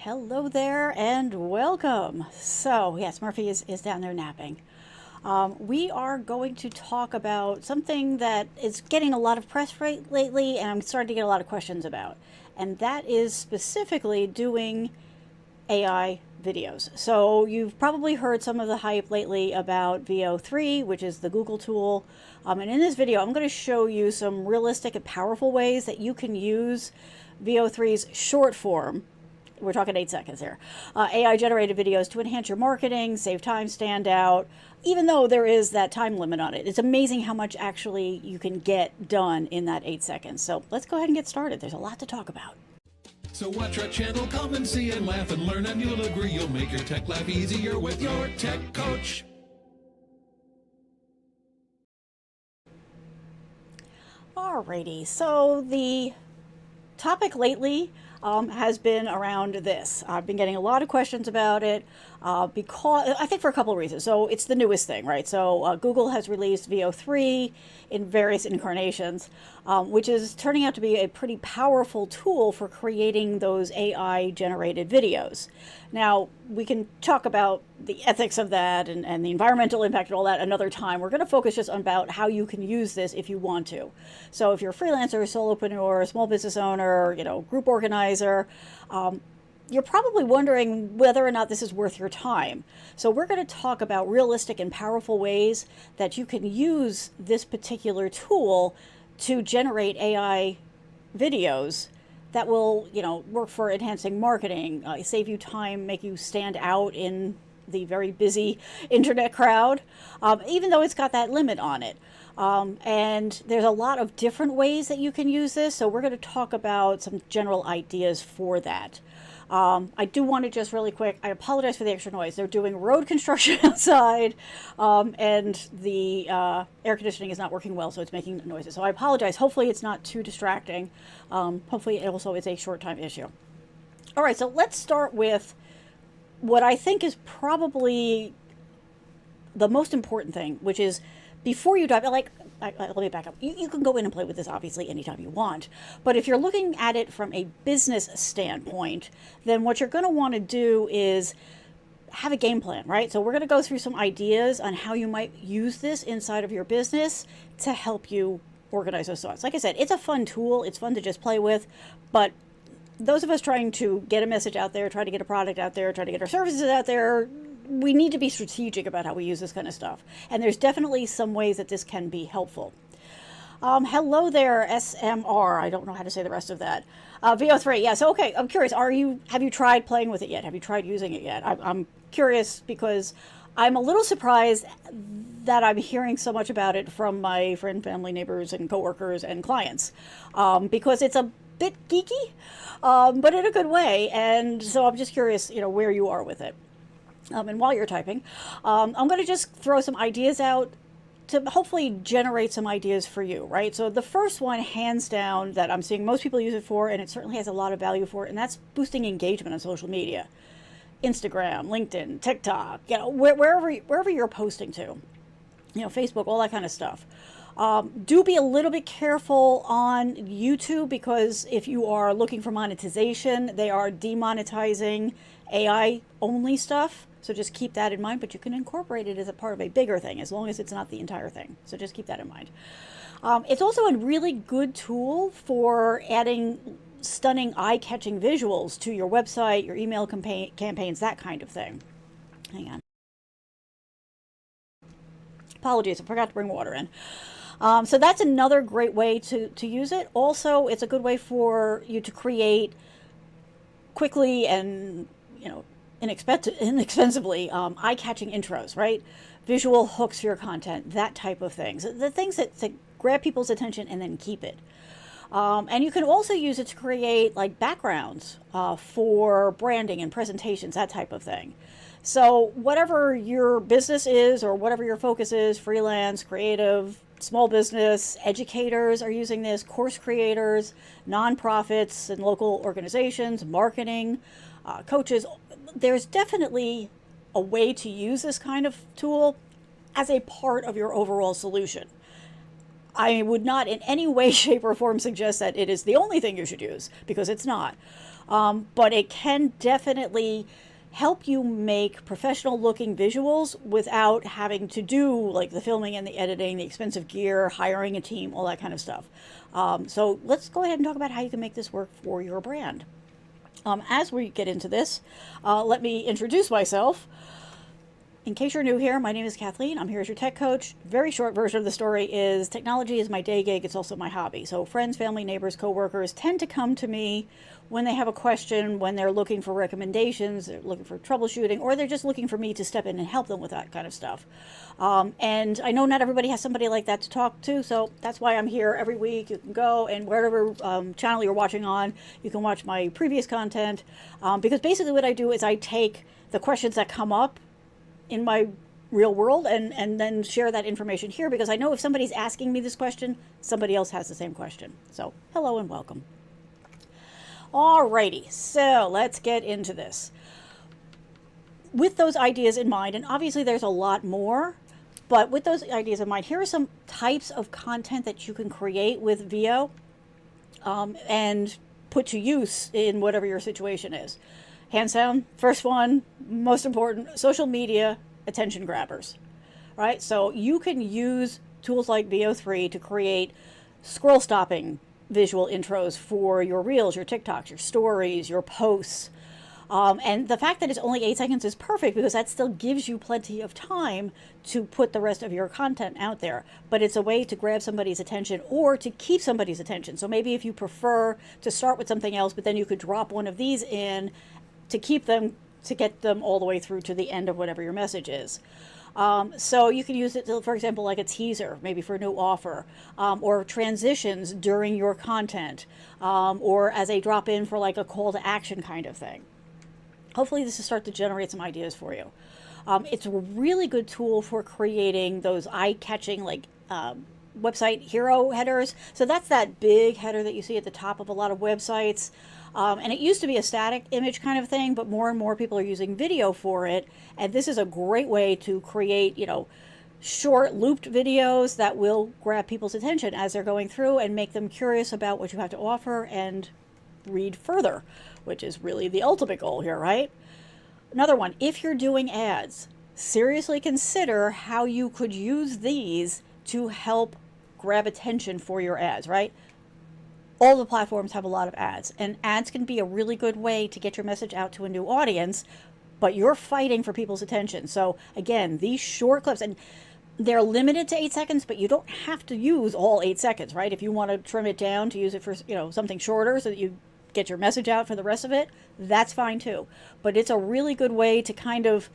Hello there and welcome. So, yes, Murphy is down there napping. We are going to talk about something that is getting a lot of press lately, and I'm starting to get a lot of questions about. And that is specifically doing AI videos. So, you've probably heard some of the hype lately about VO3, which is the Google tool. And in this video, I'm going to show you some realistic and powerful ways that you can use VO3's short form, we're talking 8 seconds here, AI generated videos to enhance your marketing, save time, stand out, even though there is that time limit on it. It's amazing how much actually you can get done in that 8 seconds. So let's go ahead and get started. There's a lot to talk about. So watch our channel, come and see and laugh and learn, and you'll agree you'll make your tech life easier with your tech coach. Alrighty, so the topic lately has been around this. I've been getting a lot of questions about it because I think for a couple of reasons. So it's the newest thing, right? So Google has released VO3 in various incarnations, which is turning out to be a pretty powerful tool for creating those AI generated videos. Now, we can talk about the ethics of that and the environmental impact and all that another time. We're going to focus just on about how you can use this if you want to. So if you're a freelancer, solopreneur, small business owner, group organizer, you're probably wondering whether or not this is worth your time. So we're going to talk about realistic and powerful ways that you can use this particular tool to generate AI videos that will, work for enhancing marketing, save you time, make you stand out in the very busy internet crowd, even though it's got that limit on it. And there's a lot of different ways that you can use this, so we're going to talk about some general ideas for that. I do want to just really quick, I apologize for the extra noise. They're doing road construction outside, and the air conditioning is not working well, so it's making noises. So I apologize. Hopefully it's not too distracting. Hopefully also it's a short time issue. All right, so let's start with what I think is probably the most important thing, which is before you dive, let me back up. You can go in and play with this obviously anytime you want, but if you're looking at it from a business standpoint, then what you're going to want to do is have a game plan, right? So we're going to go through some ideas on how you might use this inside of your business to help you organize those thoughts. Like I said, it's a fun tool. It's fun to just play with, but those of us trying to get a message out there, try to get a product out there, try to get our services out there, we need to be strategic about how we use this kind of stuff. And there's definitely some ways that this can be helpful. Hello there, SMR. I don't know how to say the rest of that. VO3, yes. Okay, I'm curious. Have you tried playing with it yet? Have you tried using it yet? I'm curious because I'm a little surprised that I'm hearing so much about it from my friend, family, neighbors, and coworkers and clients, because it's a bit geeky, but in a good way. And so I'm just curious, where you are with it. And while you're typing, I'm going to just throw some ideas out to hopefully generate some ideas for you, right? So the first one, hands down, that I'm seeing most people use it for, and it certainly has a lot of value for it, and that's boosting engagement on social media. Instagram, LinkedIn, TikTok, wherever you're posting to, Facebook, all that kind of stuff. Do be a little bit careful on YouTube, because if you are looking for monetization, they are demonetizing AI only stuff. So just keep that in mind, but you can incorporate it as a part of a bigger thing, as long as it's not the entire thing. So just keep that in mind. It's also a really good tool for adding stunning, eye-catching visuals to your website, your email campaigns, that kind of thing. Hang on. Apologies, I forgot to bring water in. So that's another great way to use it. Also, it's a good way for you to create quickly and, inexpensively eye-catching intros, right? Visual hooks for your content, that type of things. The things that grab people's attention and then keep it. And you can also use it to create like backgrounds for branding and presentations, that type of thing. So whatever your business is or whatever your focus is, freelance, creative, small business, educators are using this, course creators, nonprofits and local organizations, marketing, coaches. There's definitely a way to use this kind of tool as a part of your overall solution. I would not in any way, shape, or form suggest that it is the only thing you should use, because it's not. But it can definitely help you make professional looking visuals without having to do like the filming and the editing, the expensive gear, hiring a team, all that kind of stuff. So let's go ahead and talk about how you can make this work for your brand. As we get into this, let me introduce myself. In case you're new here, my name is Kathleen. I'm here as your tech coach. Very short version of the story is technology is my day gig. It's also my hobby. So friends, family, neighbors, coworkers tend to come to me when they have a question, when they're looking for recommendations, they're looking for troubleshooting, or they're just looking for me to step in and help them with that kind of stuff. And I know not everybody has somebody like that to talk to, so that's why I'm here every week. You can go and wherever channel you're watching on, you can watch my previous content. Because basically what I do is I take the questions that come up in my real world and then share that information here, because I know if somebody's asking me this question, somebody else has the same question. So hello and welcome. Alrighty, so let's get into this. With those ideas in mind, and obviously there's a lot more, but with those ideas in mind, here are some types of content that you can create with VO and put to use in whatever your situation is. Hands down, first one, most important, social media attention grabbers, right? So you can use tools like VO3 to create scroll stopping visual intros for your reels, your TikToks, your stories, your posts. And the fact that it's only 8 seconds is perfect, because that still gives you plenty of time to put the rest of your content out there. But it's a way to grab somebody's attention or to keep somebody's attention. So maybe if you prefer to start with something else, but then you could drop one of these in to keep them, to get them all the way through to the end of whatever your message is. So you can use it, to, for example, like a teaser, maybe for a new offer, or transitions during your content, or as a drop in for like a call to action kind of thing. Hopefully this will start to generate some ideas for you. It's a really good tool for creating those eye-catching like website hero headers. So that's that big header that you see at the top of a lot of websites. And it used to be a static image kind of thing, but more and more people are using video for it. And this is a great way to create, short looped videos that will grab people's attention as they're going through and make them curious about what you have to offer and read further, which is really the ultimate goal here, right? Another one, if you're doing ads, seriously consider how you could use these to help grab attention for your ads, right? All the platforms have a lot of ads, and ads can be a really good way to get your message out to a new audience, but you're fighting for people's attention. So again, these short clips, and they're limited to 8 seconds, but you don't have to use all 8 seconds, right? If you want to trim it down to use it for, something shorter so that you get your message out for the rest of it, that's fine too. But it's a really good way to kind of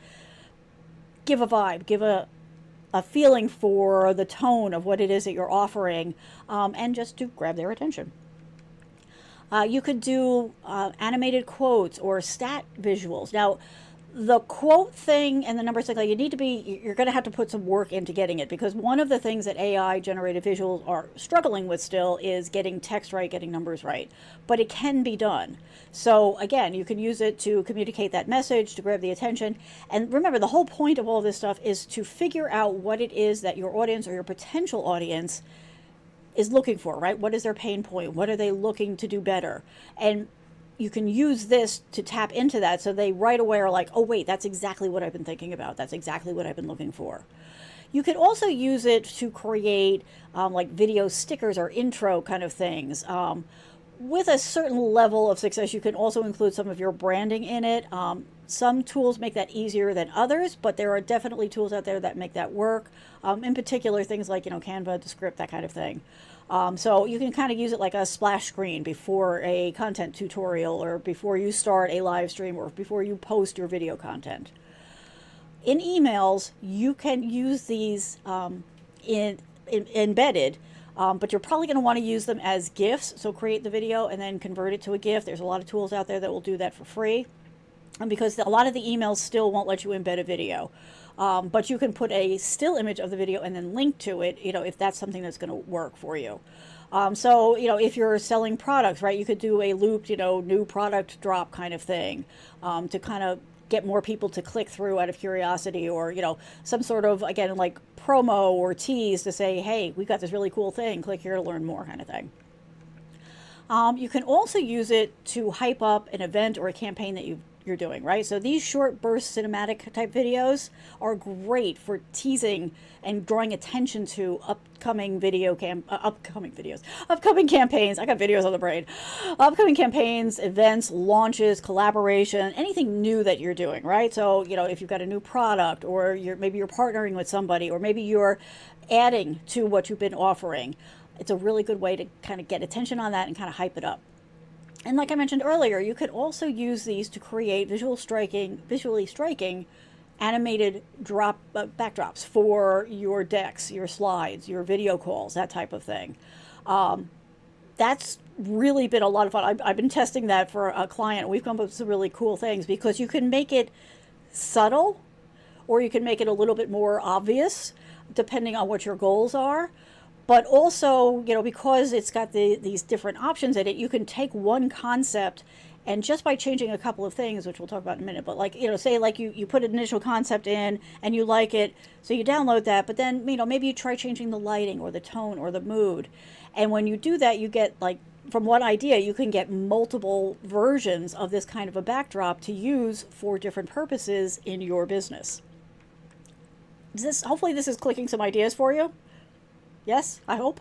give a vibe, give a feeling for the tone of what it is that you're offering, and just to grab their attention. You could do animated quotes or stat visuals. Now, the quote thing and the numbers thing, you're going to have to put some work into getting it, because one of the things that AI generated visuals are struggling with still is getting text right, getting numbers right. But it can be done. So again, you can use it to communicate that message, to grab the attention. And remember, the whole point of all this stuff is to figure out what it is that your audience or your potential audience is looking for, right? What is their pain point? What are they looking to do better? And you can use this to tap into that, so they right away are like, oh wait, that's exactly what I've been thinking about. That's exactly what I've been looking for. You could also use it to create like video stickers or intro kind of things. With a certain level of success, you can also include some of your branding in it. Some tools make that easier than others, but there are definitely tools out there that make that work. In particular, things like, Canva, Descript, that kind of thing. So you can kind of use it like a splash screen before a content tutorial, or before you start a live stream, or before you post your video content. In emails, you can use these embedded, but you're probably going to want to use them as GIFs. So create the video and then convert it to a GIF. There's a lot of tools out there that will do that for free. And because a lot of the emails still won't let you embed a video. But you can put a still image of the video and then link to it, if that's something that's going to work for you. So, if you're selling products, right, you could do a looped, new product drop kind of thing, to kind of get more people to click through out of curiosity, or, you know, some sort of, again, like promo or tease to say, hey, we've got this really cool thing, click here to learn more, kind of thing. You can also use it to hype up an event or a campaign that you're doing, right? So these short burst cinematic type videos are great for teasing and drawing attention to upcoming upcoming campaigns. I got videos on the brain. Upcoming campaigns, events, launches, collaboration, anything new that you're doing, right? So, you know, if you've got a new product, or maybe you're partnering with somebody, or maybe you're adding to what you've been offering, it's a really good way to kind of get attention on that and kind of hype it up. And like I mentioned earlier, you could also use these to create visually striking animated backdrops for your decks, your slides, your video calls, that type of thing. That's really been a lot of fun. I've been testing that for a client. We've come up with some really cool things, because you can make it subtle, or you can make it a little bit more obvious, depending on what your goals are. But also, you know, because it's got these different options in it, you can take one concept, and just by changing a couple of things, which we'll talk about in a minute, but like, you know, say like you put an initial concept in and you like it, so you download that, but then, you know, maybe you try changing the lighting or the tone or the mood. And when you do that, you get, like, from one idea, you can get multiple versions of this kind of a backdrop to use for different purposes in your business. Hopefully this is clicking some ideas for you. Yes, I hope.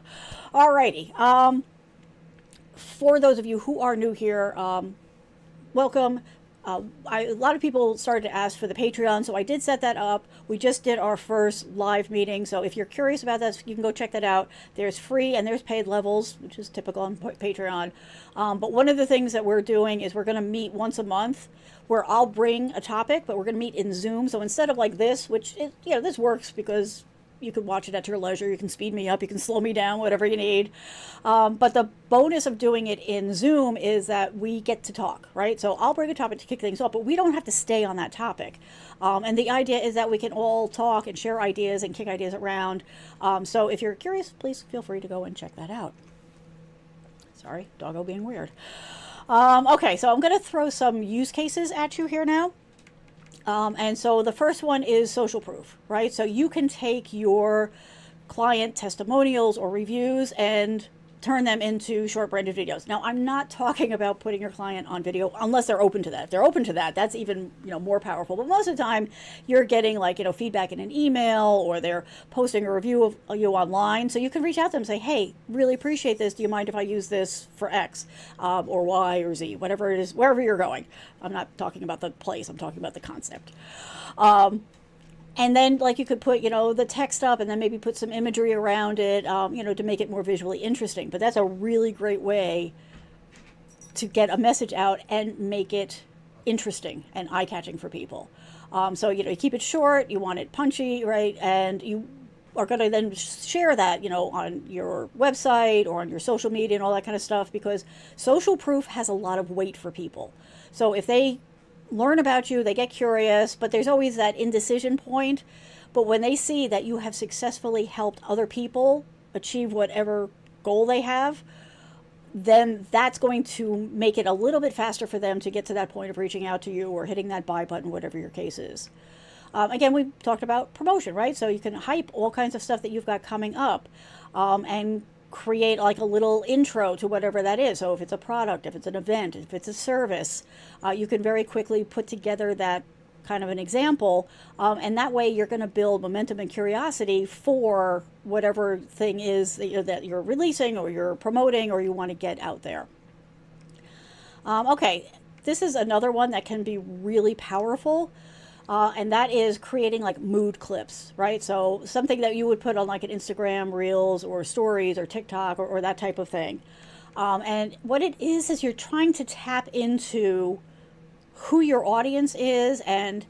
Alrighty. For those of you who are new here, welcome. A lot of people started to ask for the Patreon, so I did set that up. We just did our first live meeting, so if you're curious about that, you can go check that out. There's free and there's paid levels, which is typical on Patreon. But one of the things that we're doing is we're going to meet once a month, where I'll bring a topic, but we're going to meet in Zoom. So instead of like this, which is, you know, this works because you can watch it at your leisure. You can speed me up. You can slow me down, whatever you need. But the bonus of doing it in Zoom is that we get to talk, right? So I'll bring a topic to kick things off, but we don't have to stay on that topic. And the idea is that we can all talk and share ideas and kick ideas around. So if you're curious, please feel free to go and check that out. Sorry, doggo being weird. Okay, so I'm going to throw some use cases at you here now. And so the first one is social proof, right? So you can take your client testimonials or reviews and turn them into short branded videos. Now, I'm not talking about putting your client on video unless they're open to that. If they're open to that, that's even, you know, more powerful. But most of the time, you're getting, like, you know, feedback in an email, or they're posting a review of you online. So you can reach out to them and say, hey, really appreciate this. Do you mind if I use this for X or Y or Z, whatever it is, wherever you're going. I'm not talking about the place. I'm talking about the concept. And then, like, you could put, you know, the text up, and then maybe put some imagery around it, you know, to make it more visually interesting. But that's a really great way to get a message out and make it interesting and eye-catching for people. So, you know, you keep it short, you want it punchy, right? And you are going to then share that, you know, on your website or on your social media and all that kind of stuff, because social proof has a lot of weight for people. So if they learn about you, they get curious, but there's always that indecision point. But when they see that you have successfully helped other people achieve whatever goal they have, then that's going to make it a little bit faster for them to get to that point of reaching out to you or hitting that buy button, whatever your case is. Again, we talked about promotion, right? So you can hype all kinds of stuff that you've got coming up, and create like a little intro to whatever that is. So if it's a product, if it's an event, if it's a service, you can very quickly put together that kind of an example, and that way you're going to build momentum and curiosity for whatever thing is that you're releasing or you're promoting or you want to get out there. Okay, this is another one that can be really powerful. And that is creating like mood clips, right? So something that you would put on like an Instagram Reels or Stories or TikTok or that type of thing. And what it is you're trying to tap into who your audience is and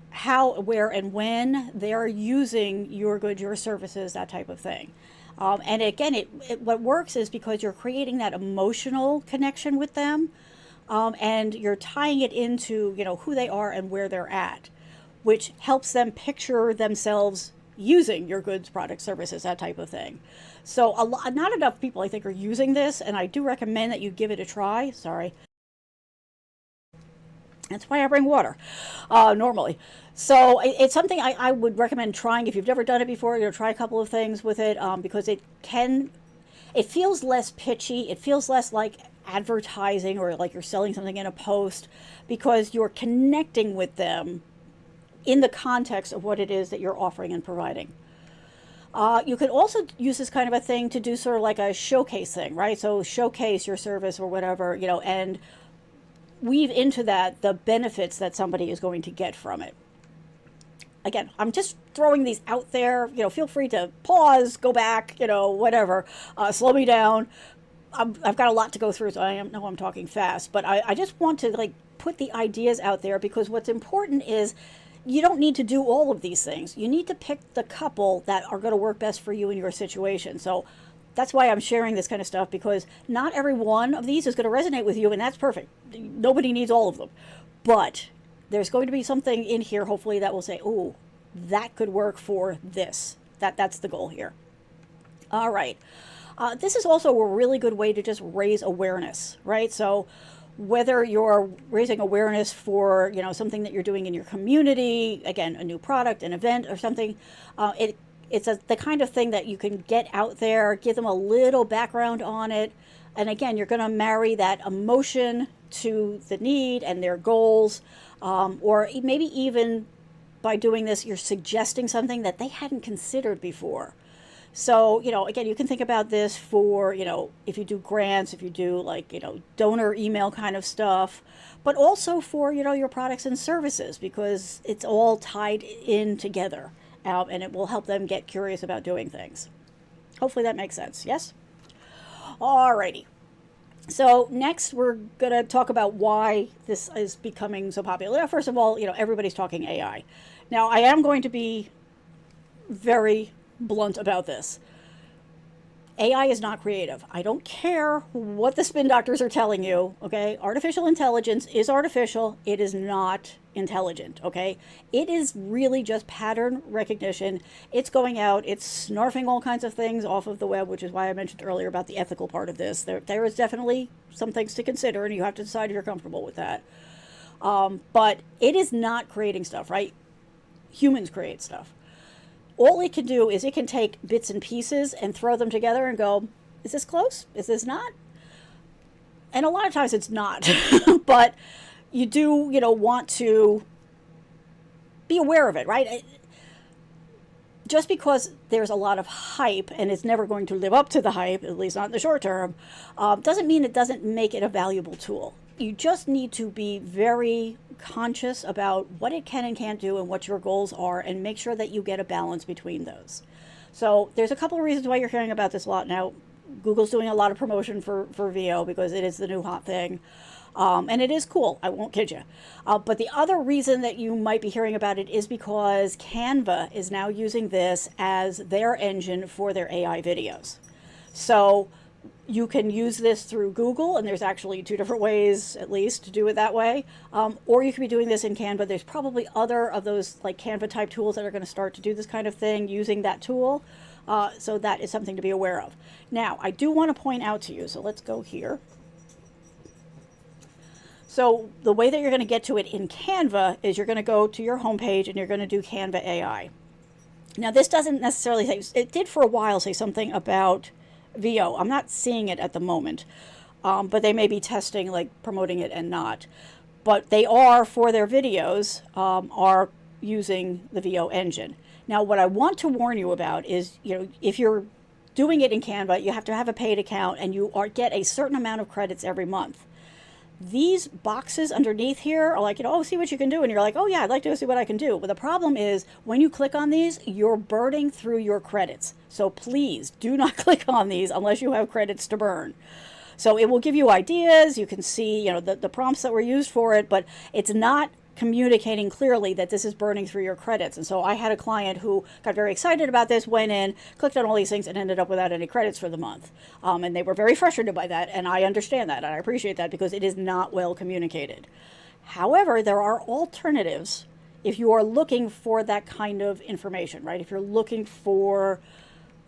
how, where, and when they're using your goods, your services, that type of thing. And again, what works is because you're creating that emotional connection with them. And you're tying it into, you know, who they are and where they're at, which helps them picture themselves using your goods, products, services, that type of thing. So not enough people, I think, are using this, and I do recommend that you give it a try. Sorry. That's why I bring water normally. So it's something I would recommend trying if you've never done it before. Try a couple of things with it because it feels less pitchy. It feels less like advertising or like you're selling something in a post because you're connecting with them in the context of what it is that you're offering and providing. You could also use this kind of a thing to do sort of like a showcase thing, right? So showcase your service or whatever, and weave into that the benefits that somebody is going to get from it. Again, I'm just throwing these out there. Feel free to pause, go back, whatever, slow me down. I've got a lot to go through, so I know I'm talking fast, but I just want to put the ideas out there because what's important is you don't need to do all of these things. You need to pick the couple that are going to work best for you in your situation. So that's why I'm sharing this kind of stuff because not every one of these is going to resonate with you, and that's perfect. Nobody needs all of them. But there's going to be something in here, hopefully, that will say, oh, that could work for this. That's the goal here. All right. This is also a really good way to just raise awareness, right? So whether you're raising awareness for, something that you're doing in your community, again, a new product, an event or something, it's the kind of thing that you can get out there, give them a little background on it. And again, you're going to marry that emotion to the need and their goals. Or maybe even by doing this, you're suggesting something that they hadn't considered before. So, again, you can think about this for, if you do grants, if you do donor email kind of stuff, but also for, your products and services because it's all tied in together and it will help them get curious about doing things. Hopefully that makes sense. Yes? Alrighty. So next we're going to talk about why this is becoming so popular. Now, first of all, everybody's talking AI. Now, I am going to be very blunt about this. AI is not creative. I don't care what the spin doctors are telling you, okay? Artificial intelligence is artificial. It is not intelligent, okay? It is really just pattern recognition. It's going out, it's snarfing all kinds of things off of the web, which is why I mentioned earlier about the ethical part of this. There is definitely some things to consider, and you have to decide if you're comfortable with that. But it is not creating stuff, right? Humans create stuff. All it can do is it can take bits and pieces and throw them together and go, is this close? Is this not? And a lot of times it's not. But you do, want to be aware of it, right? Just because there's a lot of hype and it's never going to live up to the hype, at least not in the short term, doesn't mean it doesn't make it a valuable tool. You just need to be very conscious about what it can and can't do and what your goals are and make sure that you get a balance between those. So there's a couple of reasons why you're hearing about this a lot now. Google's doing a lot of promotion for VO because it is the new hot thing. And it is cool, I won't kid you. But the other reason that you might be hearing about it is because Canva is now using this as their engine for their AI videos. So you can use this through Google, and there's actually 2 different ways, at least, to do it that way. Or you could be doing this in Canva. There's probably other of those Canva type tools that are going to start to do this kind of thing using that tool. So that is something to be aware of. Now, I do want to point out to you, so let's go here. So the way that you're going to get to it in Canva is you're going to go to your homepage and you're going to do Canva AI. Now, this doesn't necessarily say, it did for a while say something about VO. I'm not seeing it at the moment, but they may be testing, promoting it and not. But they are, for their videos, are using the VO engine. Now, what I want to warn you about is, if you're doing it in Canva, you have to have a paid account and you get a certain amount of credits every month. These boxes underneath here are oh, see what you can do. And you're like, oh yeah, I'd like to see what I can do. But the problem is when you click on these, you're burning through your credits. So please do not click on these unless you have credits to burn. So it will give you ideas. You can see, the prompts that were used for it, but it's not communicating clearly that this is burning through your credits. And so I had a client who got very excited about this, went in, clicked on all these things, and ended up without any credits for the month. And they were very frustrated by that, and I understand that, and I appreciate that because it is not well communicated. However, there are alternatives if you are looking for that kind of information, right? If you're looking for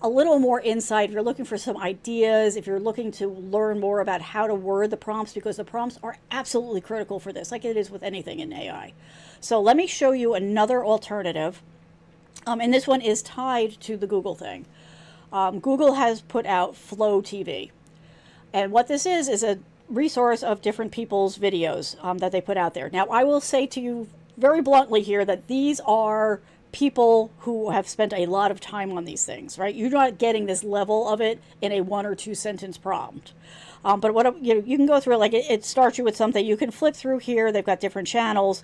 a little more insight, if you're looking for some ideas, if you're looking to learn more about how to word the prompts, because the prompts are absolutely critical for this, like it is with anything in AI. So let me show you another alternative. And this one is tied to the Google thing. Google has put out Flow TV. And what this is a resource of different people's videos that they put out there. Now, I will say to you very bluntly here that these are people who have spent a lot of time on these things, right? You're not getting this level of it in a 1 or 2 sentence prompt. But what you can go through it, like it starts you with something. You can flip through here. They've got different channels.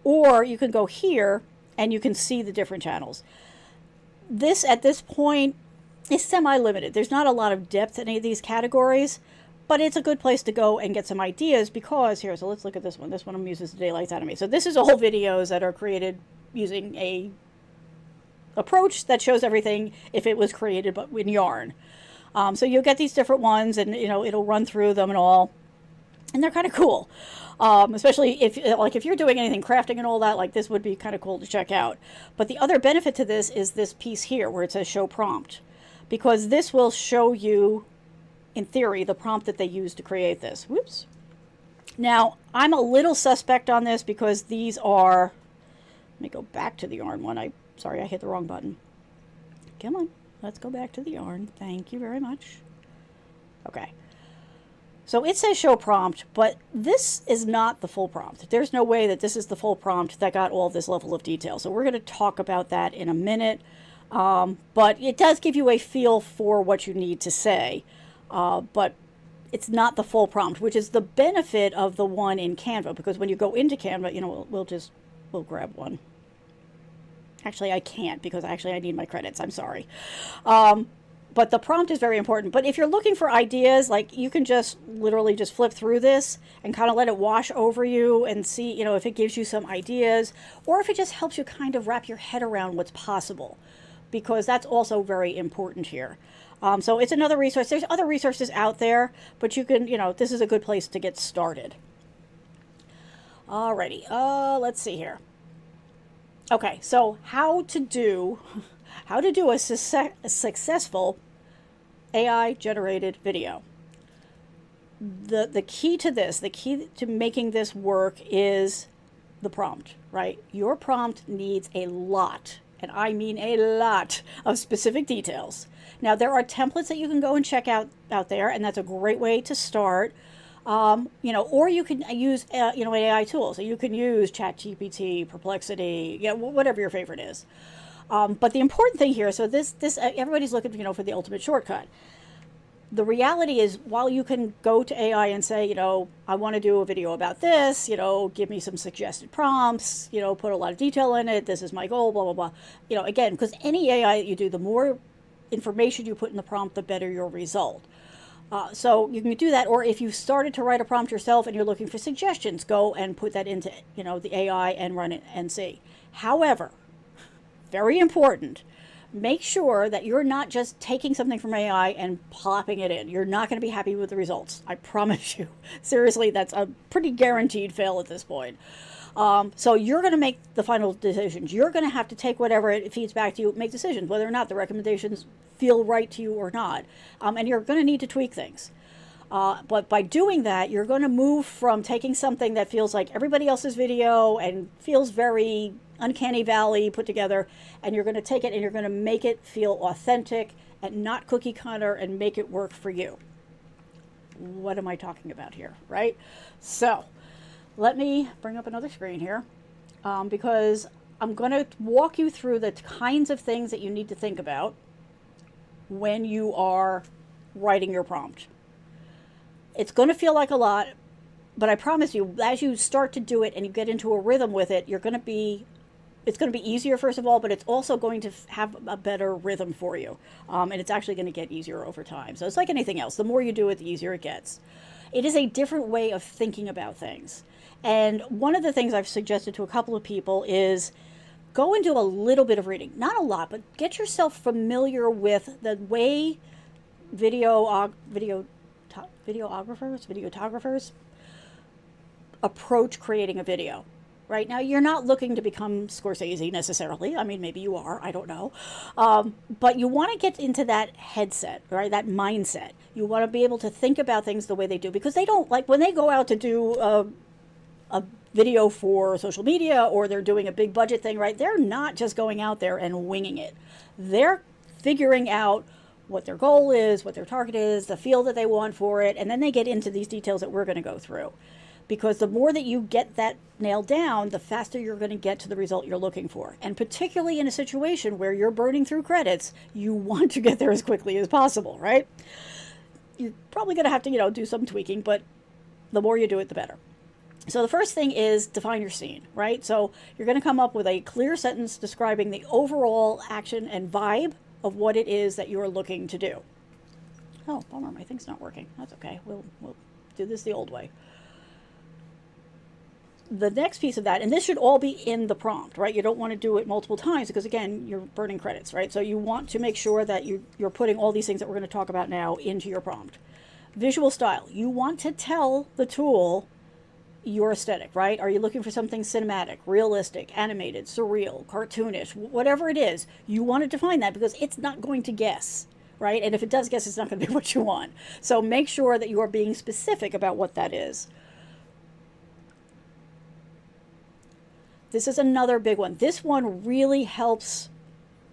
Or you can go here and you can see the different channels. This, at this point, is semi-limited. There's not a lot of depth in any of these categories, but it's a good place to go and get some ideas because here, so let's look at this one. This one uses the daylight out of me. So this is all videos that are created using a approach that shows everything if it was created but in Yarn. So you'll get these different ones and it'll run through them and all. And they're kind of cool. Especially if you're doing anything crafting and all that, like this would be kind of cool to check out. But the other benefit to this is this piece here where it says show prompt, because this will show you, in theory, the prompt that they used to create this. Whoops. Now, I'm a little suspect on this because these are, let me go back to the Yarn one. Sorry, I hit the wrong button. Come on, let's go back to the Yarn. Thank you very much. Okay. So it says show prompt, but this is not the full prompt. There's no way that this is the full prompt that got all this level of detail. So we're going to talk about that in a minute. But it does give you a feel for what you need to say. But it's not the full prompt, which is the benefit of the one in Canva. Because when you go into Canva, we'll grab one. Actually, I can't because I need my credits. I'm sorry. But the prompt is very important. But if you're looking for ideas, like you can just literally just flip through this and kind of let it wash over you and see, if it gives you some ideas or if it just helps you kind of wrap your head around what's possible, because that's also very important here. So it's another resource. There's other resources out there, but you can, this is a good place to get started. Alrighty, let's see here. Okay, so how to do a successful AI generated video. The key to this, the key to making this work is the prompt, right? Your prompt needs a lot, and I mean a lot of specific details. Now, there are templates that you can go and check out there, and that's a great way to start. Or you can use, an AI tool. So you can use ChatGPT, Perplexity, whatever your favorite is. But the important thing here, so this everybody's looking, for the ultimate shortcut. The reality is, while you can go to AI and say, I want to do a video about this, give me some suggested prompts, put a lot of detail in it. This is my goal, blah, blah, blah. Again, because any AI that you do, the more information you put in the prompt, the better your result. So you can do that, or if you've started to write a prompt yourself and you're looking for suggestions, go and put that into, the AI and run it and see. However, very important, make sure that you're not just taking something from AI and plopping it in. You're not going to be happy with the results. I promise you. Seriously, that's a pretty guaranteed fail at this point. So you're going to make the final decisions. You're going to have to take whatever it feeds back to you, make decisions, whether or not the recommendations feel right to you or not. And you're going to need to tweak things. But by doing that, you're going to move from taking something that feels like everybody else's video and feels very uncanny valley put together, and you're going to take it and you're going to make it feel authentic and not cookie cutter and make it work for you. What am I talking about here, right? So let me bring up another screen here because I'm going to walk you through the kinds of things that you need to think about when you are writing your prompt. It's going to feel like a lot, but I promise you, as you start to do it and you get into a rhythm with it, it's going to be easier, first of all, but it's also going to have a better rhythm for you. And it's actually going to get easier over time. So it's like anything else. The more you do it, the easier it gets. It is a different way of thinking about things. And one of the things I've suggested to a couple of people is go and do a little bit of reading. Not a lot, but get yourself familiar with the way videographers approach creating a video. right? Now, you're not looking to become Scorsese necessarily. I mean, maybe you are, I don't know. But you want to get into that headset, right? That mindset. You want to be able to think about things the way they do, because they don't, like when they go out to do a video for social media, or they're doing a big budget thing, right? They're not just going out there and winging it. They're figuring out what their goal is, what their target is, the feel that they want for it, and then they get into these details that we're going to go through. Because the more that you get that nailed down, the faster you're going to get to the result you're looking for. And particularly in a situation where you're burning through credits, you want to get there as quickly as possible, right? You're probably going to have to, do some tweaking, but the more you do it, the better. So the first thing is define your scene, right? So you're going to come up with a clear sentence describing the overall action and vibe of what it is that you're looking to do. Oh, bummer, my thing's not working. That's okay. We'll do this the old way. The next piece of that, and this should all be in the prompt, right? You don't want to do it multiple times because, again, you're burning credits, right? So you want to make sure that you're putting all these things that we're going to talk about now into your prompt. Visual style. You want to tell the tool your aesthetic, right? Are you looking for something cinematic, realistic, animated, surreal, cartoonish, whatever it is? You want to define that because it's not going to guess, right? And if it does guess, it's not going to be what you want. So make sure that you are being specific about what that is. This is another big one. This one really helps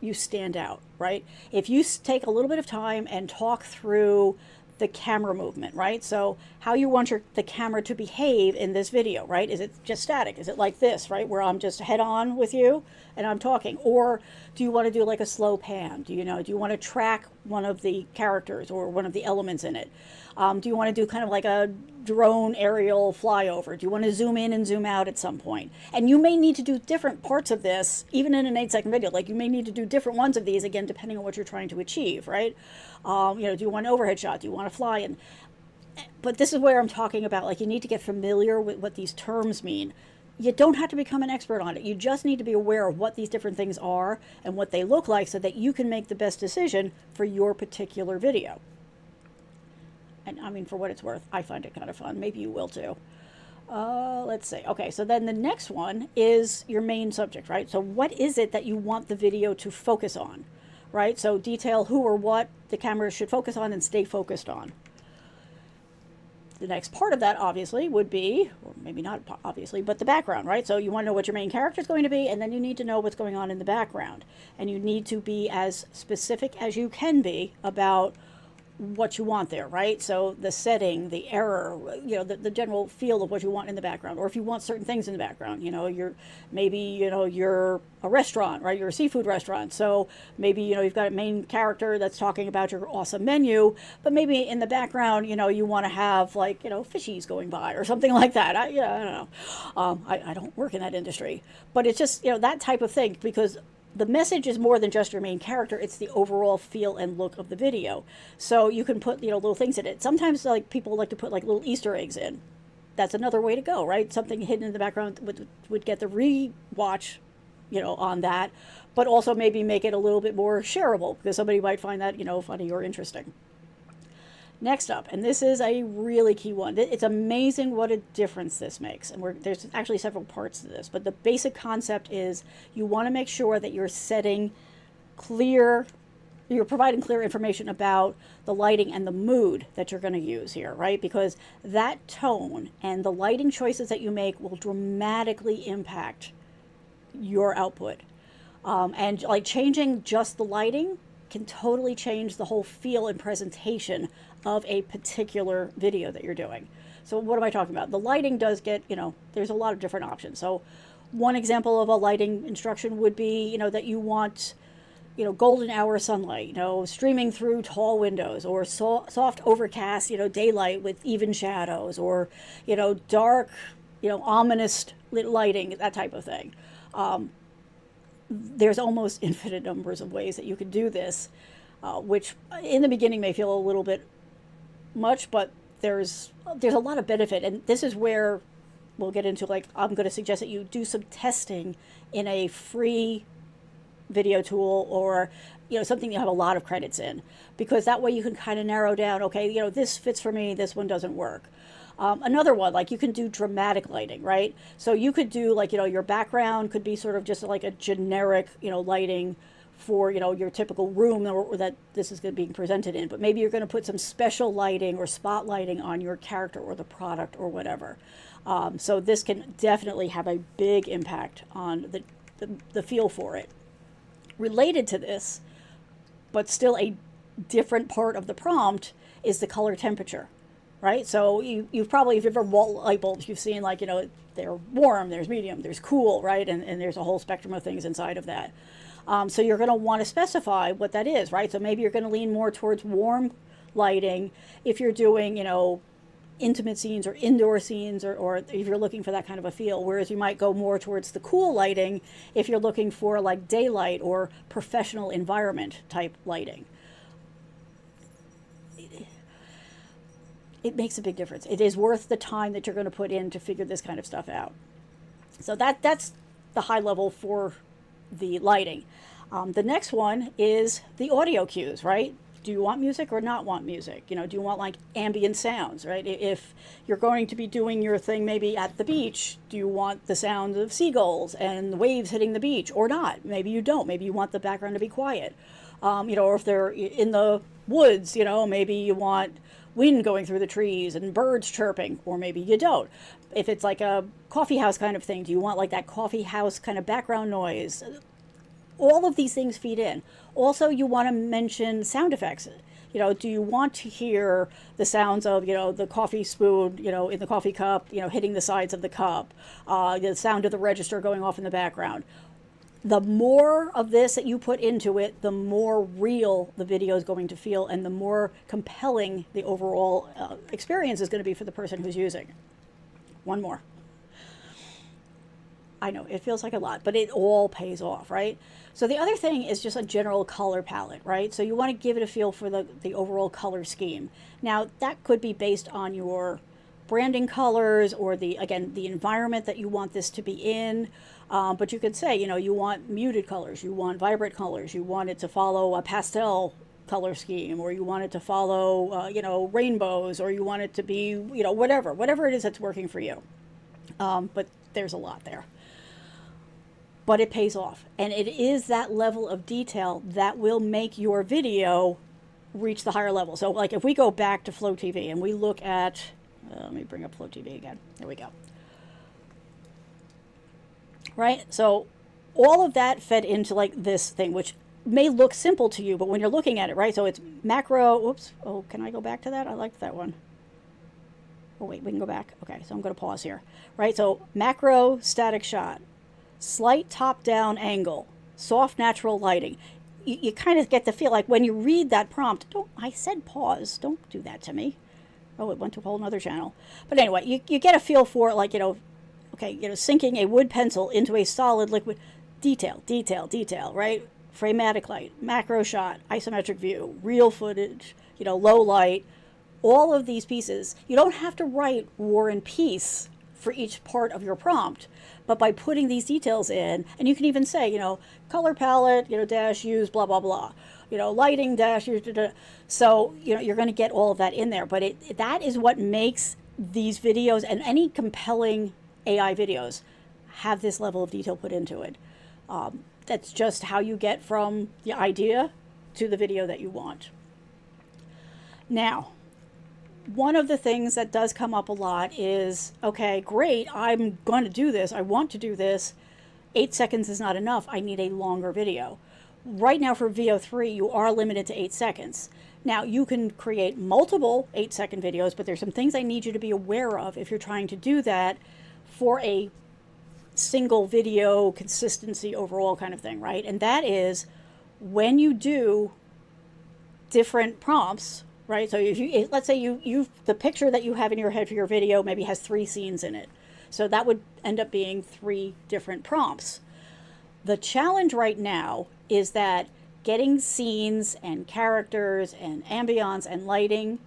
you stand out, right? If you take a little bit of time and talk through the camera movement, right? So how you want the camera to behave in this video, right? Is it just static? Is it like this, right? Where I'm just head on with you and I'm talking? Or do you want to do like a slow pan? Do you want to track one of the characters or one of the elements in it? Do you want to do kind of like a drone aerial flyover? Do you want to zoom in and zoom out at some point? And you may need to do different parts of this, even in an 8-second video. Like you may need to do different ones of these, again, depending on what you're trying to achieve, right? Do you want an overhead shot? Do you want to fly? But this is where I'm talking about, like, you need to get familiar with what these terms mean. You don't have to become an expert on it. You just need to be aware of what these different things are and what they look like so that you can make the best decision for your particular video. And I mean, for what it's worth, I find it kind of fun. Maybe you will too. Let's see. Okay, so then the next one is your main subject, right? So what is it that you want the video to focus on, right? So detail who or what the camera should focus on and stay focused on. The next part of that, obviously, would be, or maybe not obviously, but the background, right? So you want to know what your main character is going to be, and then you need to know what's going on in the background. And you need to be as specific as you can be about what you want there, right? So the setting, the error, the general feel of what you want in the background, or if you want certain things in the background, you're a restaurant, right? You're a seafood restaurant. So maybe, you've got a main character that's talking about your awesome menu, but maybe in the background, you want to have like, fishies going by or something like that. I don't know. I don't work in that industry, but it's just, that type of thing, because the message is more than just your main character. It's the overall feel and look of the video. So you can put, little things in it. Sometimes like people like to put like little Easter eggs in. That's another way to go, right? Something hidden in the background would get the rewatch, on that, but also maybe make it a little bit more shareable because somebody might find that, funny or interesting. Next up, and this is a really key one. It's amazing what a difference this makes. And there's actually several parts to this, but the basic concept is you want to make sure that you're providing clear information about the lighting and the mood that you're going to use here, right? Because that tone and the lighting choices that you make will dramatically impact your output. And like changing just the lighting can totally change the whole feel and presentation of a particular video that you're doing. So what am I talking about? The lighting does get, there's a lot of different options. So one example of a lighting instruction would be, that you want, golden hour sunlight, streaming through tall windows, or soft overcast, daylight with even shadows, or, dark, ominous lighting, that type of thing. There's almost infinite numbers of ways that you can do this, which in the beginning may feel a little bit much, but there's a lot of benefit. And this is where we'll get into, like, I'm going to suggest that you do some testing in a free video tool, or something you have a lot of credits in, because that way you can kind of narrow down, okay, this fits for me, this one doesn't work. Another one, like you can do dramatic lighting, right? So you could do like, your background could be sort of just like a generic, lighting for, your typical room that this is being presented in. But maybe you're going to put some special lighting or spotlighting on your character or the product or whatever. So this can definitely have a big impact on the feel for it. Related to this, but still a different part of the prompt, is the color temperature, right? So you've probably, if you've ever wall light bulbs, you've seen like, they're warm, there's medium, there's cool, right? And there's a whole spectrum of things inside of that. So you're going to want to specify what that is, right? So maybe you're going to lean more towards warm lighting if you're doing, intimate scenes or indoor scenes, or if you're looking for that kind of a feel, whereas you might go more towards the cool lighting if you're looking for like daylight or professional environment type lighting. It makes a big difference. It is worth the time that you're going to put in to figure this kind of stuff out. So that's the high level for the lighting. The next one is the audio cues, right? Do you want music or not want music? Do you want like ambient sounds, right? If you're going to be doing your thing maybe at the beach, do you want the sound of seagulls and the waves hitting the beach or not? Maybe you don't. Maybe you want the background to be quiet. Or if they're in the woods, maybe you want wind going through the trees and birds chirping, or maybe you don't. If it's like a coffee house kind of thing, do you want like that coffee house kind of background noise? All of these things feed in. Also, you want to mention sound effects. Do you want to hear the sounds of, the coffee spoon, in the coffee cup, hitting the sides of the cup, the sound of the register going off in the background? The more of this that you put into it, the more real the video is going to feel, and the more compelling the overall experience is going to be for the person who's using. One more. I know it feels like a lot, but it all pays off, right? So the other thing is just a general color palette, right? So you want to give it a feel for the overall color scheme. Now that could be based on your branding colors or the environment that you want this to be in. But you could say, you want muted colors, you want vibrant colors, you want it to follow a pastel color scheme, or you want it to follow, rainbows, or you want it to be, whatever it is that's working for you. But there's a lot there. But it pays off. And it is that level of detail that will make your video reach the higher level. So like if we go back to Flow TV and we look at, let me bring up Flow TV again. There we go. Right? So all of that fed into like this thing, which may look simple to you, but when you're looking at it, right? So it's macro, whoops. Oh, can I go back to that? I liked that one. Oh, wait, we can go back. Okay, so I'm going to pause here. Right? So macro static shot, slight top-down angle, soft natural lighting. You kind of get the feel like when you read that prompt, I said pause, don't do that to me. Oh, it went to a whole nother channel. But anyway, you get a feel for it, like, sinking a wood pencil into a solid liquid. Detail, right? Framatic light, macro shot, isometric view, real footage, low light. All of these pieces, you don't have to write War and Peace for each part of your prompt, but by putting these details in, and you can even say, color palette, dash use blah, blah, blah, lighting dash use, so, you're going to get all of that in there, but that is what makes these videos and any compelling AI videos have this level of detail put into it. That's just how you get from the idea to the video that you want. Now, one of the things that does come up a lot is, okay, great, I'm going to do this. I want to do this. 8 seconds is not enough. I need a longer video. Right now for VO3, you are limited to 8 seconds. Now, you can create multiple 8-second videos, but there's some things I need you to be aware of if you're trying to do that for a single video consistency overall kind of thing, right? And that is when you do different prompts, right? So if let's say the picture that you have in your head for your video maybe has 3 scenes in it. So that would end up being 3 different prompts. The challenge right now is that getting scenes and characters and ambience and lighting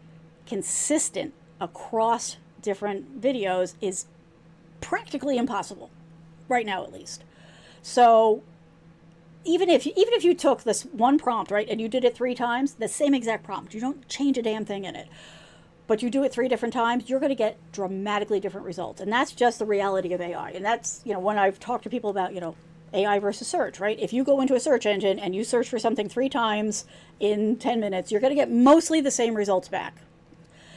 consistent across different videos is practically impossible, right now at least. So even if you took this one prompt, right, and you did it 3 times, the same exact prompt, you don't change a damn thing in it, but you do it 3 different times, you're going to get dramatically different results. And that's just the reality of AI. And that's, when I've talked to people about, AI versus search, right? If you go into a search engine and you search for something 3 times in 10 minutes, you're going to get mostly the same results back.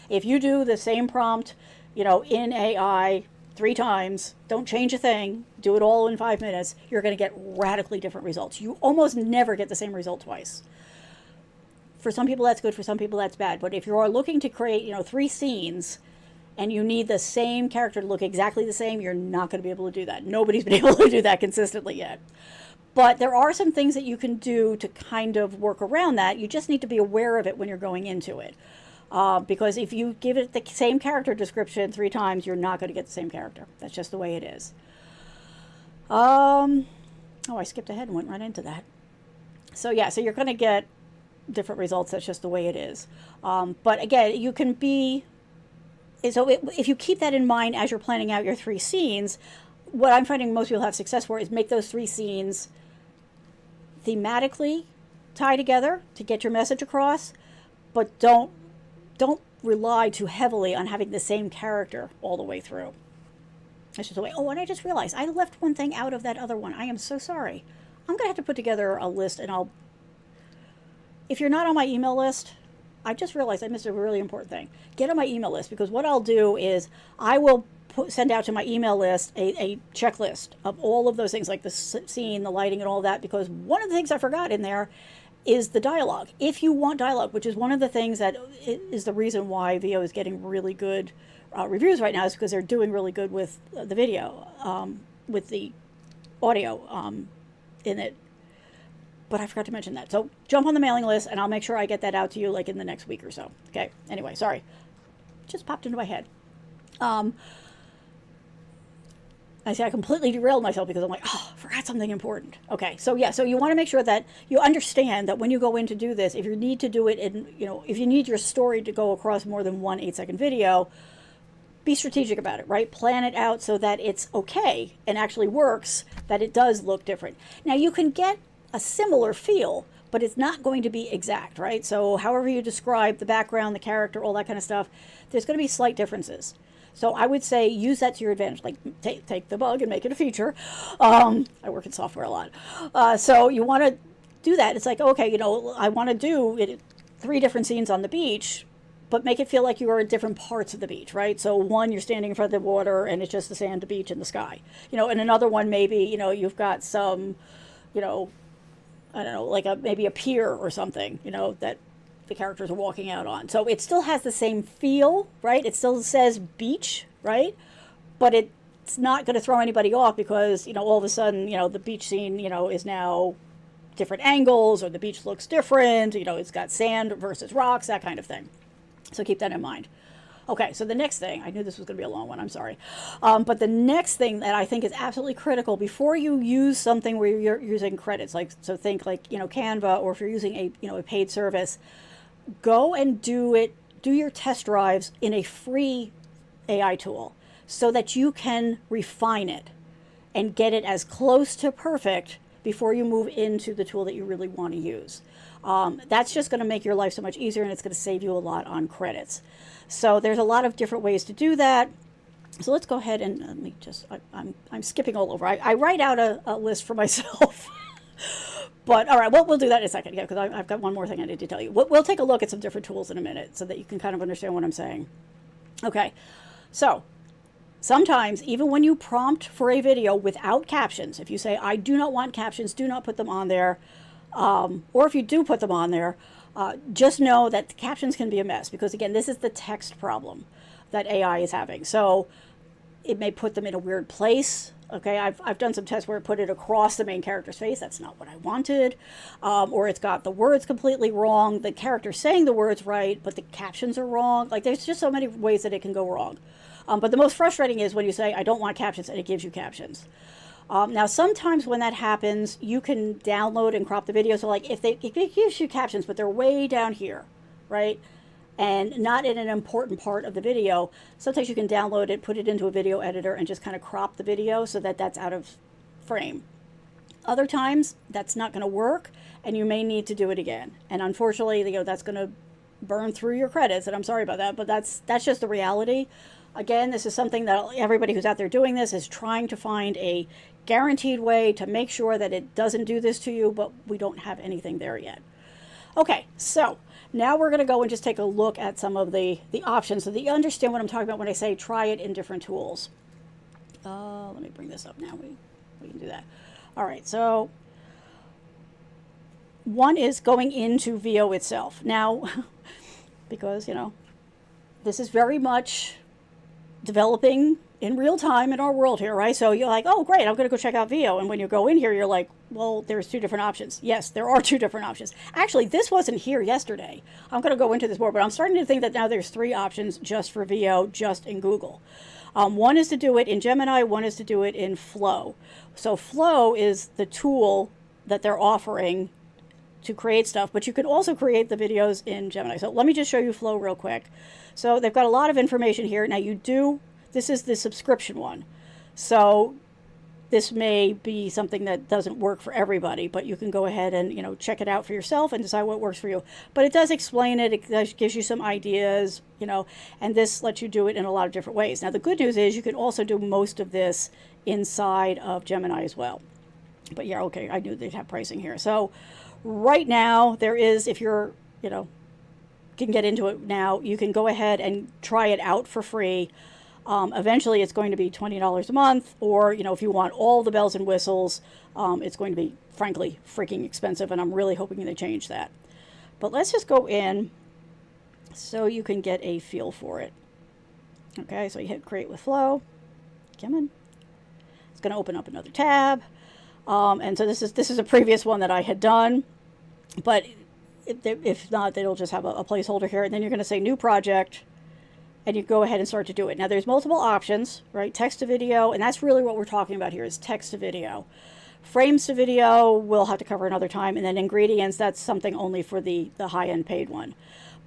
If you do the same prompt, in AI 3 times, don't change a thing, do it all in 5 minutes, you're going to get radically different results. You almost never get the same result twice. For some people that's good, for some people that's bad. But if you are looking to create, 3 scenes and you need the same character to look exactly the same, you're not going to be able to do that. Nobody's been able to do that consistently yet. But there are some things that you can do to kind of work around that. You just need to be aware of it when you're going into it. Because if you give it the same character description 3 times, you're not going to get the same character. That's just the way it is. I skipped ahead and went right into that. So yeah, so you're going to get different results. That's just the way it is. But again, you can be, if you keep that in mind as you're planning out your 3 scenes, what I'm finding most people have success for is make those 3 scenes thematically tie together to get your message across, but don't rely too heavily on having the same character all the way through. That's just the way. Oh, and I just realized I left one thing out of that other one. I am so sorry. I'm going to have to put together a list, and if you're not on my email list, I just realized I missed a really important thing. Get on my email list, because what I'll do is I will send out to my email list a checklist of all of those things, like the scene, the lighting, and all that, because one of the things I forgot in there is the dialogue. If you want dialogue, which is one of the things that is the reason why VO is getting really good reviews right now, is because they're doing really good with the video, with the audio in it. But I forgot to mention that. So jump on the mailing list, and I'll make sure I get that out to you like in the next week or so. Okay. Anyway, sorry. Just popped into my head. I see I completely derailed myself because I'm like, I forgot something important. Okay. So yeah, so you want to make sure that you understand that when you go in to do this, if you need to do it in, if you need your story to go across more than one 8-second video, be strategic about it, right? Plan it out so that it's okay and actually works, that it does look different. Now you can get a similar feel, but it's not going to be exact, right? So however you describe the background, the character, all that kind of stuff, there's going to be slight differences. So I would say use that to your advantage. Like take the bug and make it a feature. I work in software a lot. So you want to do that. It's like, okay, I want to do 3 different scenes on the beach, but make it feel like you are at different parts of the beach, right? So one, you're standing in front of the water and it's just the sand, the beach, and the sky. And another one, maybe, you've got some, I don't know, like maybe a pier or something, that the characters are walking out on. So it still has the same feel, right? It still says beach, right? But it's not going to throw anybody off because, all of a sudden, the beach scene, is now different angles, or the beach looks different, it's got sand versus rocks, that kind of thing. So keep that in mind. Okay, so the next thing, I knew this was going to be a long one, I'm sorry. But the next thing that I think is absolutely critical before you use something where you're using credits, so think like, Canva, or if you're using a paid service, go and do your test drives in a free AI tool so that you can refine it and get it as close to perfect before you move into the tool that you really want to use. That's just going to make your life so much easier, and it's going to save you a lot on credits. So there's a lot of different ways to do that. So let's go ahead and let me just, I'm skipping all over. I write out a list for myself. But all right, we'll do that in a second, because I've got one more thing I need to tell you. We'll take a look at some different tools in a minute so that you can kind of understand what I'm saying. Okay, so sometimes even when you prompt for a video without captions, if you say, I do not want captions, do not put them on there, or if you do put them on there, just know that the captions can be a mess, because again, this is the text problem that AI is having. So it may put them in a weird place. Okay, I've done some tests where it put it across the main character's face. That's not what I wanted. Or it's got the words completely wrong. The character's saying the words right, but the captions are wrong. Like, there's just so many ways that it can go wrong. But the most frustrating is when you say, I don't want captions, and it gives you captions. Now, sometimes when that happens, you can download and crop the video. So like if it gives you captions, but they're way down here, right? And not in an important part of the video, sometimes you can download it, put it into a video editor, and just kind of crop the video so that that's out of frame. Other times that's not going to work and you may need to do it again. And unfortunately, that's going to burn through your credits, and I'm sorry about that, but that's just the reality. Again, this is something that everybody who's out there doing this is trying to find a guaranteed way to make sure that it doesn't do this to you, but we don't have anything there yet. Okay, so now we're going to go and just take a look at some of the options so that you understand what I'm talking about when I say try it in different tools. Let me bring this up now. We can do that. All right, so one is going into VO itself. Now, because, this is very much developing in real time in our world here, right? So you're like, oh, great, I'm going to go check out VO. And when you go in here, you're like, well, there's two different options. Yes, there are two different options. Actually, this wasn't here yesterday. I'm going to go into this more, but I'm starting to think that now there's three options just for VO, just in Google. One is to do it in Gemini, one is to do it in Flow. So Flow is the tool that they're offering to create stuff, but you can also create the videos in Gemini. So let me just show you Flow real quick. So they've got a lot of information here. Now this is the subscription one. So this may be something that doesn't work for everybody, but you can go ahead and, check it out for yourself and decide what works for you. But it does explain it. It gives you some ideas, and this lets you do it in a lot of different ways. Now, the good news is you can also do most of this inside of Gemini as well. But yeah, okay, I knew they'd have pricing here. So right now there is, if you're, can get into it now, you can go ahead and try it out for free. Eventually it's going to be $20 a month, or, if you want all the bells and whistles, it's going to be, frankly, freaking expensive, and I'm really hoping they change that. But let's just go in so you can get a feel for it. Okay, so you hit Create with Flow. Come in. It's going to open up another tab. And so this is a previous one that I had done, but if not, it'll just have a placeholder here, and then you're going to say New Project, and you go ahead and start to do it. Now there's multiple options, right? Text to video, and that's really what we're talking about here is text to video. Frames to video, we'll have to cover another time, and then ingredients, that's something only for the high-end paid one.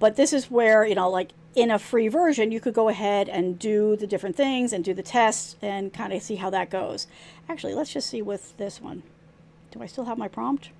But this is where, like in a free version, you could go ahead and do the different things and do the tests and kind of see how that goes. Actually, let's just see with this one. Do I still have my prompt?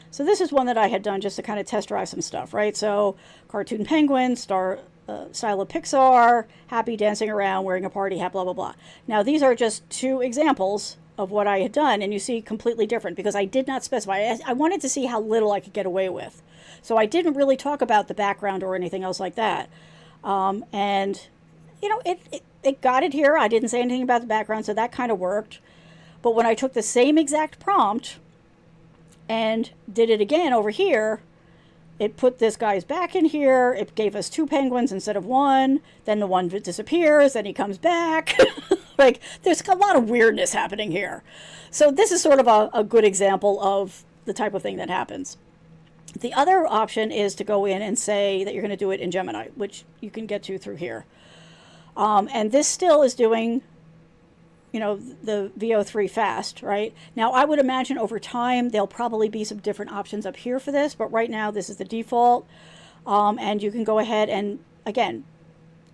So this is one that I had done just to kind of test drive some stuff, right? So cartoon penguin, style of Pixar, happy dancing around, wearing a party hat, blah, blah, blah. Now, these are just two examples of what I had done, and you see completely different because I did not specify. I wanted to see how little I could get away with. So I didn't really talk about the background or anything else like that. And, it got it here. I didn't say anything about the background, so that kind of worked. But when I took the same exact prompt and did it again over here, it put this guy's back in here. It gave us two penguins instead of one. Then the one disappears. Then he comes back. Like, there's a lot of weirdness happening here. So this is sort of a good example of the type of thing that happens. The other option is to go in and say that you're going to do it in Gemini, which you can get to through here. And this still is doing, the VO3 fast, right? Now, I would imagine over time, there'll probably be some different options up here for this, but right now this is the default. And you can go ahead and, again,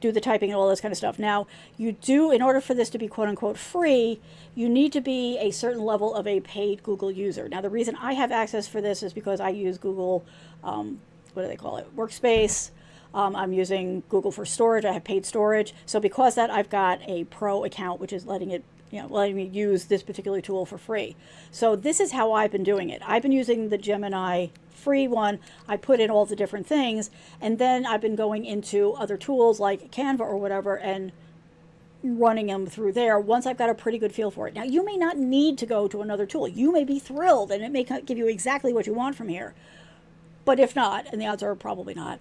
do the typing and all this kind of stuff. Now, in order for this to be quote unquote free, you need to be a certain level of a paid Google user. Now, the reason I have access for this is because I use Google, what do they call it? Workspace. I'm using Google for storage. I have paid storage. So because that, I've got a pro account, which is letting me use this particular tool for free. So this is how I've been doing it. I've been using the Gemini free one. I put in all the different things, and then I've been going into other tools like Canva or whatever and running them through there once I've got a pretty good feel for it. Now, you may not need to go to another tool. You may be thrilled, and it may give you exactly what you want from here. But if not, and the odds are probably not,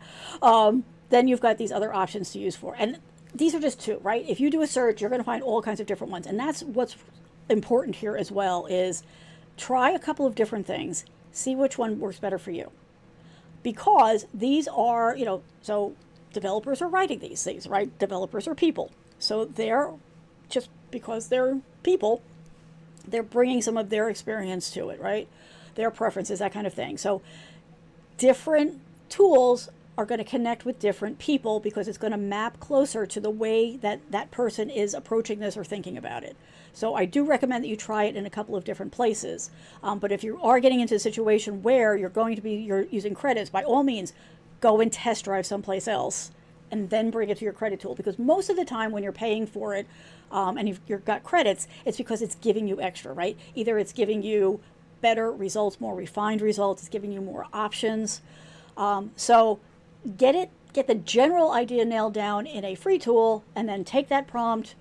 then you've got these other options to use for. And these are just two, right? If you do a search, you're going to find all kinds of different ones. And that's what's important here as well, is try a couple of different things. See which one works better for you. Because these are, so developers are writing these things, right? Developers are people. So they're, just because they're people, they're bringing some of their experience to it, right? Their preferences, that kind of thing. So different tools are going to connect with different people because it's going to map closer to the way that that person is approaching this or thinking about it. So I do recommend that you try it in a couple of different places. But if you are getting into a situation where you're using credits, by all means, go and test drive someplace else and then bring it to your credit tool. Because most of the time when you're paying for it and you've got credits, it's because it's giving you extra, right? Either it's giving you better results, more refined results, it's giving you more options. So get the general idea nailed down in a free tool, and then take that prompt,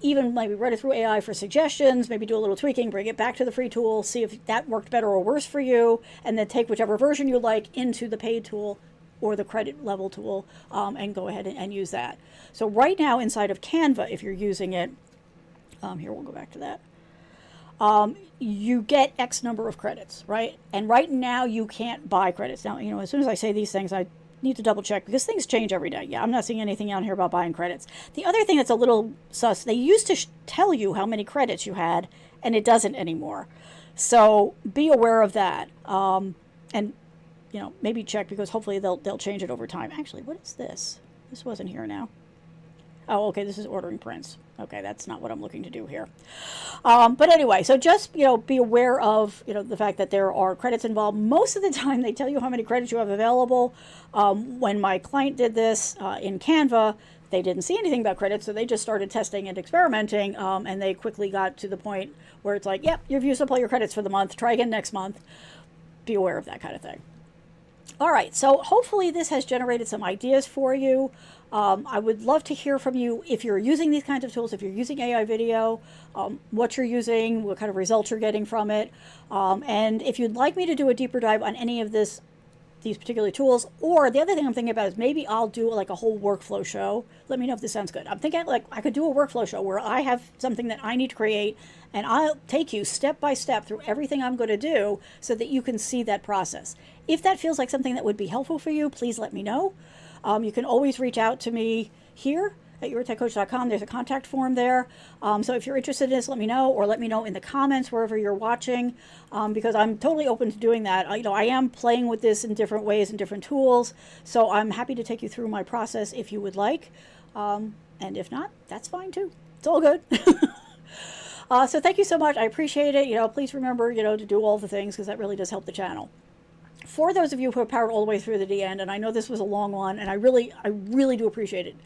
even maybe run it through AI for suggestions, maybe do a little tweaking, bring it back to the free tool, see if that worked better or worse for you, and then take whichever version you like into the paid tool or the credit level tool, and go ahead and use that. So right now inside of Canva, if you're using it, here we'll go back to that. You get X number of credits, right? And right now you can't buy credits. Now, as soon as I say these things, I need to double check because things change every day. Yeah, I'm not seeing anything out here about buying credits. The other thing that's a little sus, they used to tell you how many credits you had, and it doesn't anymore. So be aware of that. And maybe check, because hopefully they'll change it over time. Actually, what is this? This wasn't here now. Oh, okay, this is ordering prints. Okay, that's not what I'm looking to do here. But anyway, so just, be aware of, the fact that there are credits involved. Most of the time, they tell you how many credits you have available. When my client did this in Canva, they didn't see anything about credits, so they just started testing and experimenting, and they quickly got to the point where it's like, yep, you've used up all your credits for the month. Try again next month. Be aware of that kind of thing. All right, so hopefully this has generated some ideas for you. I would love to hear from you if you're using these kinds of tools, if you're using AI video, what you're using, what kind of results you're getting from it. And if you'd like me to do a deeper dive on any of these particular tools, or the other thing I'm thinking about is maybe I'll do like a whole workflow show. Let me know if this sounds good. I'm thinking like I could do a workflow show where I have something that I need to create, and I'll take you step by step through everything I'm going to do so that you can see that process. If that feels like something that would be helpful for you, please let me know. You can always reach out to me here at yourtechcoach.com. There's a contact form there. So if you're interested in this, let me know, or let me know in the comments wherever you're watching, because I'm totally open to doing that. I am playing with this in different ways and different tools, so I'm happy to take you through my process if you would like. And if not, that's fine too. It's all good. So thank you so much. I appreciate it. Please remember, to do all the things, because that really does help the channel. For those of you who have powered all the way through to the end, and I know this was a long one, and I really do appreciate it.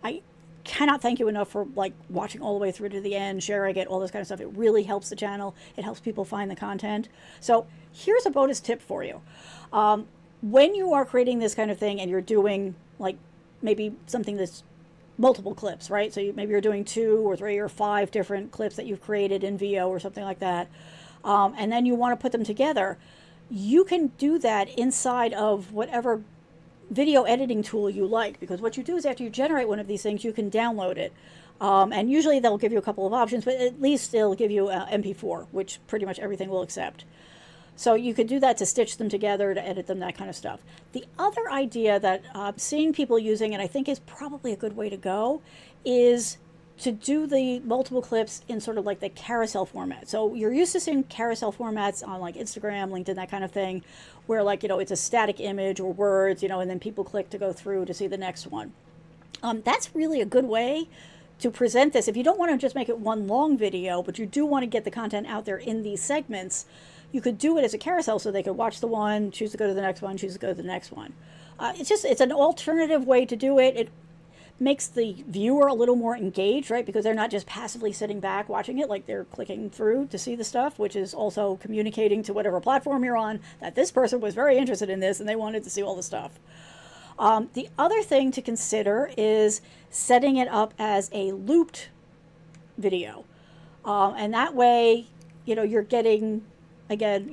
I cannot thank you enough for watching all the way through to the end, sharing it, all this kind of stuff. It really helps the channel. It helps people find the content. So here's a bonus tip for you. When you are creating this kind of thing and you're doing maybe something that's multiple clips, right? So maybe you're doing 2 or 3 or 5 different clips that you've created in VO or something like that. And then you want to put them together. You can do that inside of whatever video editing tool you like, because what you do is after you generate one of these things, you can download it. And usually they'll give you a couple of options, but at least they'll give you MP4, which pretty much everything will accept. So you could do that to stitch them together, to edit them, that kind of stuff. The other idea that I'm seeing people using, and I think is probably a good way to go, is to do the multiple clips in sort of like the carousel format. So you're used to seeing carousel formats on Instagram, LinkedIn, that kind of thing, where it's a static image or words, and then people click to go through to see the next one. That's really a good way to present this. If you don't want to just make it one long video, but you do want to get the content out there in these segments, you could do it as a carousel so they could watch the one, choose to go to the next one, choose to go to the next one. It's an alternative way to do it. It makes the viewer a little more engaged, right? Because they're not just passively sitting back watching it, they're clicking through to see the stuff, which is also communicating to whatever platform you're on that this person was very interested in this and they wanted to see all the stuff. The other thing to consider is setting it up as a looped video. And that way, you're getting, again,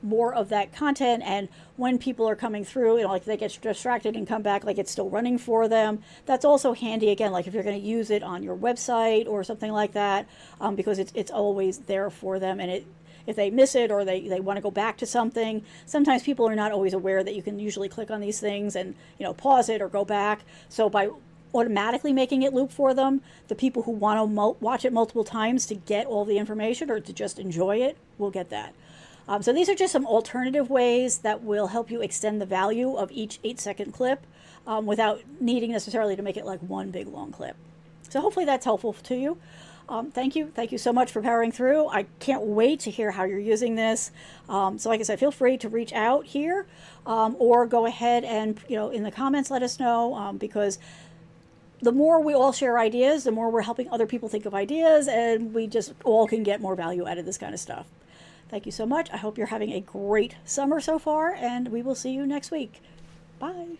more of that content, and when people are coming through, they get distracted and come back, it's still running for them. That's also handy, again, if you're going to use it on your website or something like that, because it's always there for them. And if they miss it or they want to go back to something, sometimes people are not always aware that you can usually click on these things and pause it or go back. So by automatically making it loop for them, the people who want to watch it multiple times to get all the information or to just enjoy it will get that. So these are just some alternative ways that will help you extend the value of each 8-second clip without needing necessarily to make it like one big long clip. So hopefully that's helpful to you. Thank you. Thank you so much for powering through. I can't wait to hear how you're using this. So like I said, feel free to reach out here or go ahead and, in the comments, let us know because the more we all share ideas, the more we're helping other people think of ideas, and we just all can get more value out of this kind of stuff. Thank you so much. I hope you're having a great summer so far, and we will see you next week. Bye.